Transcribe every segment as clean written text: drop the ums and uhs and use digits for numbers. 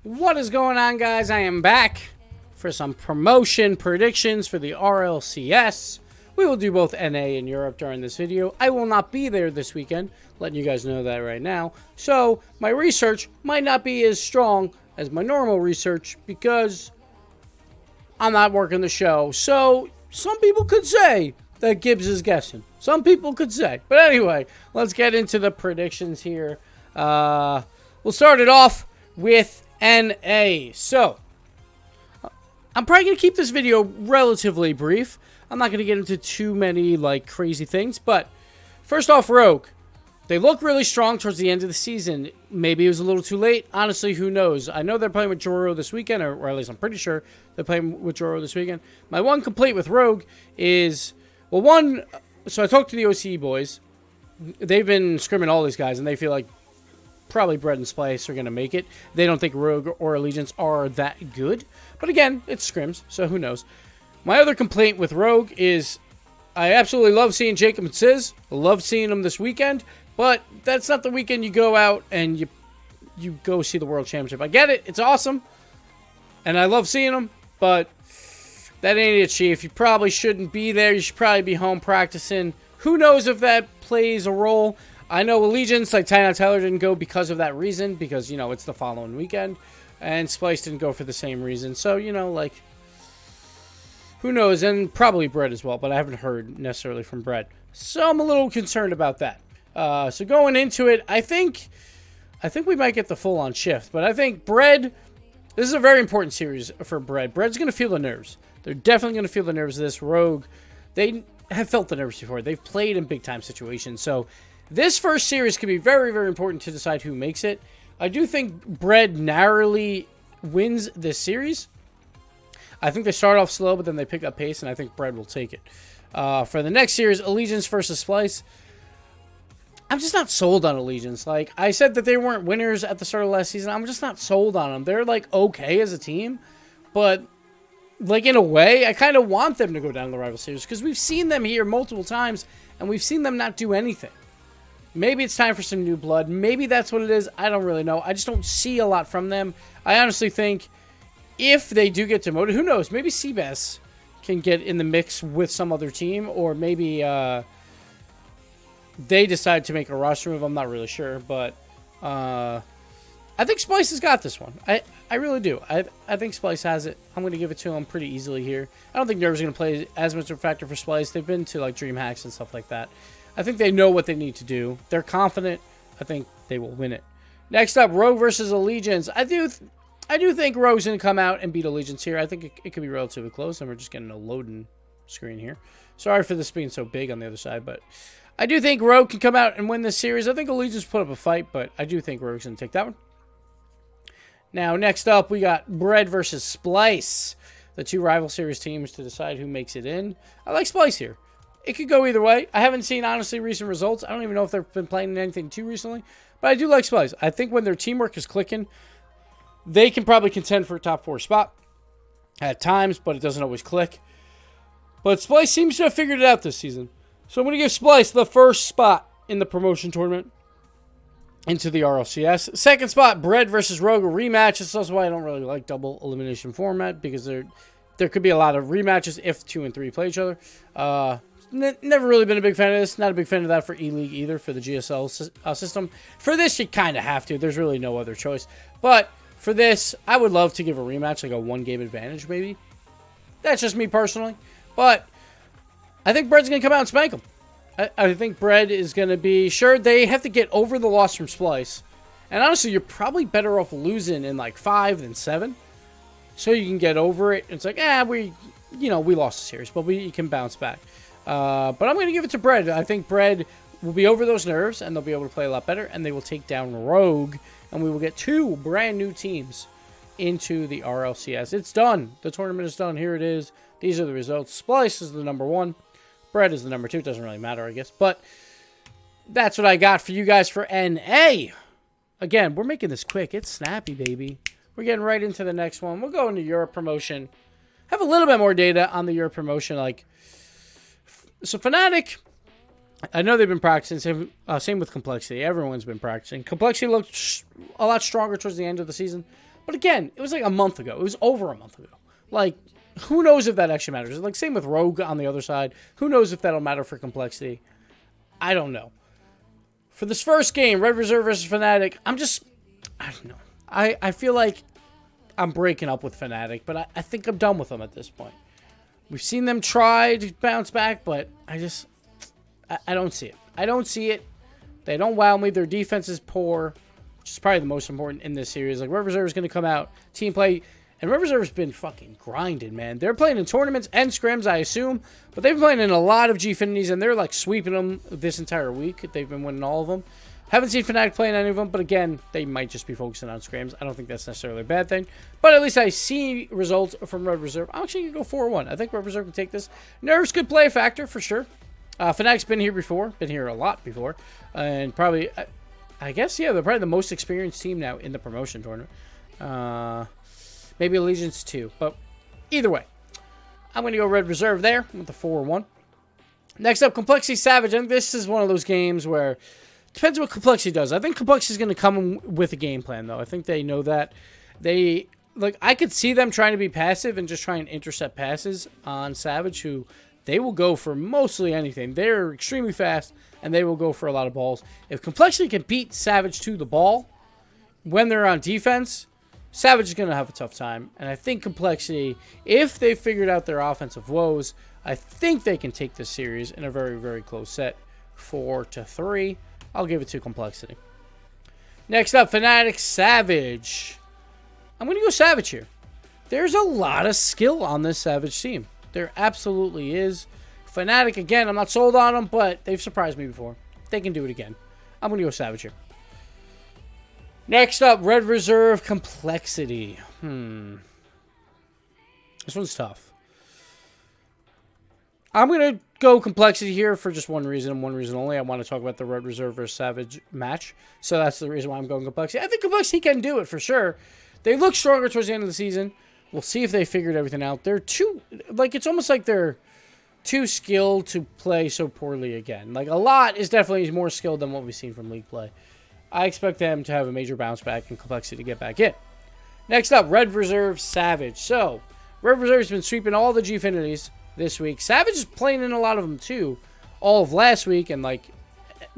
What is going on, guys? I am back for some promotion predictions for the RLCS. We will do both NA and Europe during this video. I will not be there this weekend, letting you guys know that right now. So my research might not be as strong as my normal research because I'm not working the show. So some people could say that Gibbs is guessing. Some people could say. But anyway, let's get into the predictions here. We'll start it off with NA. So, I'm probably going to keep this video relatively brief. I'm not going to get into too many, crazy things. But, first off, Rogue. They look really strong towards the end of the season. Maybe it was a little too late. Honestly, who knows? I know they're playing with Joro this weekend, or at least I'm pretty sure they're playing with Joro this weekend. My one complaint with Rogue is, so I talked to the OCE boys. They've been scrimming all these guys, and they feel like probably Bread and Splice are going to make it. They don't think Rogue or Allegiance are that good. But again, it's scrims, so who knows. My other complaint with Rogue is I absolutely love seeing Jacob and Sizz. I love seeing them this weekend. But that's not the weekend you go out and you go see the World Championship. I get it. It's awesome. And I love seeing them. But that ain't it, Chief. You probably shouldn't be there. You should probably be home practicing. Who knows if that plays a role. I know Allegiance, like Ty Taylor, didn't go because of that reason. Because, it's the following weekend. And Splice didn't go for the same reason. So, who knows? And probably Bread as well. But I haven't heard necessarily from Bread. So I'm a little concerned about that. So going into it, I think we might get the full-on shift. But I think Bread, this is a very important series for Bread. Bread's going to feel the nerves. They're definitely going to feel the nerves of this. Rogue, they have felt the nerves before. They've played in big-time situations. So this first series could be very, very important to decide who makes it. I do think Bread narrowly wins this series. I think they start off slow, but then they pick up pace, and I think Bread will take it. For the next series, Allegiance versus Splice, I'm just not sold on Allegiance. Like, I said that they weren't winners at the start of last season. I'm just not sold on them. They're, okay as a team. But, in a way, I kind of want them to go down the rival series. Because we've seen them here multiple times, and we've seen them not do anything. Maybe it's time for some new blood. Maybe that's what it is. I don't really know. I just don't see a lot from them. I honestly think if they do get demoted, who knows? Maybe Seabass can get in the mix with some other team. Or maybe they decide to make a roster move. I'm not really sure. But I think Splice has got this one. I really do. I think Splice has it. I'm going to give it to them pretty easily here. I don't think Nerves are going to play as much of a factor for Splice. They've been to, Dream Hacks and stuff like that. I think they know what they need to do. They're confident. I think they will win it. Next up, Rogue versus Allegiance. I do think Rogue's going to come out and beat Allegiance here. I think it could be relatively close, and we're just getting a loading screen here. Sorry for this being so big on the other side, but I do think Rogue can come out and win this series. I think Allegiance put up a fight, but I do think Rogue's going to take that one. Now, next up, we got Bread versus Splice, the two rival series teams to decide who makes it in. I like Splice here. It could go either way. I haven't seen, honestly, recent results. I don't even know if they've been playing anything too recently. But I do like Splice. I think when their teamwork is clicking, they can probably contend for a top 4 spot at times, but it doesn't always click. But Splice seems to have figured it out this season. So I'm going to give Splice the first spot in the promotion tournament into the RLCS. Second spot, Bread versus Rogue, a rematch. This is also why I don't really like double elimination format, because there could be a lot of rematches if 2 and 3 play each other. Never really been a big fan of this. Not a big fan of that for E-League either, for the GSL system. For this, you kind of have to. There's really no other choice. But for this, I would love to give a rematch, like a 1-game advantage, maybe. That's just me personally. But I think Bread's going to come out and spank them. I think Bread is going to be... Sure, they have to get over the loss from Splice. And honestly, you're probably better off losing in 5 than 7. So you can get over it. It's like, we lost the series, but we can bounce back. But I'm going to give it to Bread. I think Bread will be over those nerves, and they'll be able to play a lot better, and they will take down Rogue, and we will get 2 brand new teams into the RLCS. It's done. The tournament is done. Here it is. These are the results. Splice is the number 1. Bread is the number 2. It doesn't really matter, I guess. But that's what I got for you guys for NA. Again, we're making this quick. It's snappy, baby. We're getting right into the next one. We'll go into Europe promotion. Have a little bit more data on the Europe promotion. So Fnatic, I know they've been practicing. Same with Complexity. Everyone's been practicing. Complexity looked a lot stronger towards the end of the season. But again, it was like a month ago. It was over a month ago. Like, who knows if that actually matters? Like, same with Rogue on the other side. Who knows if that'll matter for complexity? I don't know. For this first game, Red Reserve versus Fnatic, I don't know. I feel like I'm breaking up with Fnatic, but I think I'm done with them at this point. We've seen them try to bounce back, but I don't see it. I don't see it. They don't wow me. Their defense is poor, which is probably the most important in this series. Like, Red Reserve is going to come out, team play, and Red Reserve's been fucking grinding, man. They're playing in tournaments and scrims, I assume, but they've been playing in a lot of Gfinities, and they're, like, sweeping them this entire week. They've been winning all of them. Haven't seen Fnatic playing any of them, but again, they might just be focusing on scrims. I don't think that's necessarily a bad thing, but at least I see results from Red Reserve. I'm actually going to go 4-1. I think Red Reserve can take this. Nerves could play a factor, for sure. Fnatic's been here before, been here a lot before, and probably, I guess, yeah, they're probably the most experienced team now in the promotion tournament. Maybe Allegiance too, but either way, I'm going to go Red Reserve there with the 4-1. Next up, Complexity Savage. I think this is one of those games where depends what Complexity does. I think Complexity is going to come with a game plan, though. I think they know that. I could see them trying to be passive and just try and intercept passes on Savage, who they will go for mostly anything. They're extremely fast, and they will go for a lot of balls. If Complexity can beat Savage to the ball when they're on defense, Savage is going to have a tough time. And I think Complexity, if they figured out their offensive woes, I think they can take this series in a very, very close set, 4-3. I'll give it to Complexity. Next up, Fnatic Savage. I'm going to go Savage here. There's a lot of skill on this Savage team. There absolutely is. Fnatic, again, I'm not sold on them, but they've surprised me before. They can do it again. I'm going to go Savage here. Next up, Red Reserve Complexity. This one's tough. I'm going to go Complexity here for just one reason and one reason only. I want to talk about the Red Reserve versus Savage match. So that's the reason why I'm going Complexity. I think Complexity can do it for sure. They look stronger towards the end of the season. We'll see if they figured everything out. They're too, it's almost like they're too skilled to play so poorly again. Like, a lot is definitely more skilled than what we've seen from League play. I expect them to have a major bounce back and Complexity to get back in. Next up, Red Reserve Savage. So, Red Reserve's been sweeping all the Gfinities this week. Savage is playing in a lot of them too, all of last week, and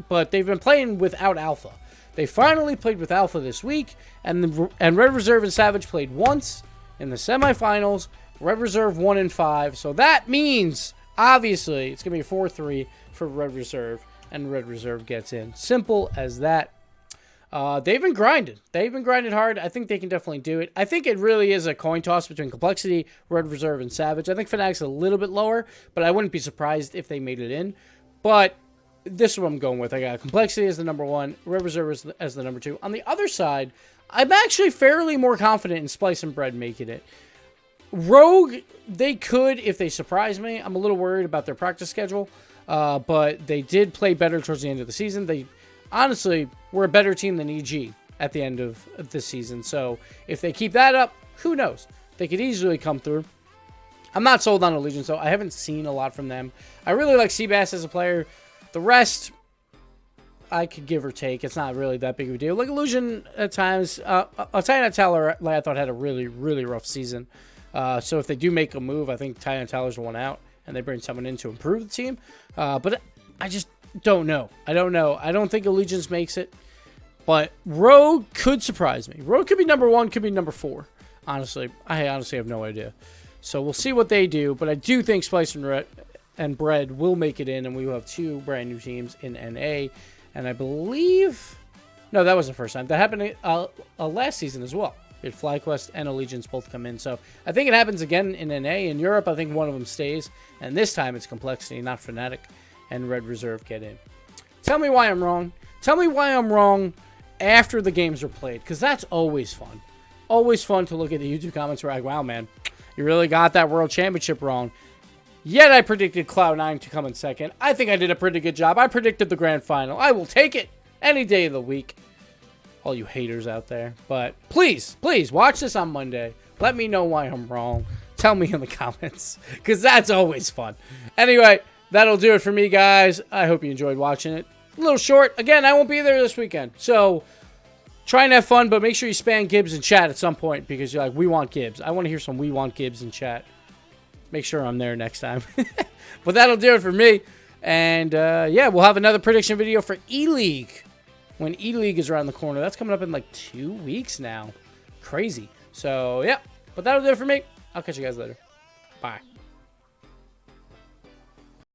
but they've been playing without Alpha. They finally played with Alpha this week, and Red Reserve and Savage played once in the semifinals. Red Reserve 1-5, so that means obviously it's gonna be a 4-3 for Red Reserve, and Red Reserve gets in. Simple as that. They've been grinding. They've been grinding hard. I think they can definitely do it. I think it really is a coin toss between Complexity, Red Reserve, and Savage. I think Fnatic's a little bit lower, but I wouldn't be surprised if they made it in. But this is what I'm going with. I got Complexity as the number 1, Red Reserve as the number 2. On the other side, I'm actually fairly more confident in Splice and Bread making it. Rogue, they could if they surprise me. I'm a little worried about their practice schedule, but they did play better towards the end of the season. They honestly were a better team than EG at the end of this season. So if they keep that up, who knows? They could easily come through. I'm not sold on Allegiance, though. I haven't seen a lot from them. I really like Seabass as a player. The rest, I could give or take. It's not really that big of a deal. Like Illusion at times. Titan Teller, I thought, had a really, really rough season. So if they do make a move, I think Titan Teller's one out, and they bring someone in to improve the team. But I just don't know. I don't know. I don't think Allegiance makes it. But Rogue could surprise me. Rogue could be number 1, could be number 4. Honestly, I honestly have no idea. So we'll see what they do. But I do think Splice and Bread will make it in, and we will have 2 brand new teams in NA. And I believe, no, that wasn't the first time. That happened last season as well. We had FlyQuest and Allegiance both come in. So I think it happens again in NA. In Europe, I think one of them stays. And this time it's Complexity, not Fnatic, and Red Reserve get in. Tell me why I'm wrong. Tell me why I'm wrong after the games are played, because that's always fun. Always fun to look at the YouTube comments where like, wow, man, you really got that World Championship wrong. Yet I predicted Cloud9 to come in second. I think I did a pretty good job. I predicted the grand final. I will take it any day of the week. All you haters out there. But please, please, watch this on Monday. Let me know why I'm wrong. Tell me in the comments, because that's always fun. Anyway, that'll do it for me, guys. I hope you enjoyed watching it. A little short. Again, I won't be there this weekend. So try and have fun, but make sure you spam Gibbs in chat at some point because you're like, we want Gibbs. I want to hear some we want Gibbs in chat. Make sure I'm there next time. But that'll do it for me. And, yeah, we'll have another prediction video for E-League when E-League is around the corner. That's coming up in like 2 weeks now. Crazy. So, yeah. But that'll do it for me. I'll catch you guys later. Bye.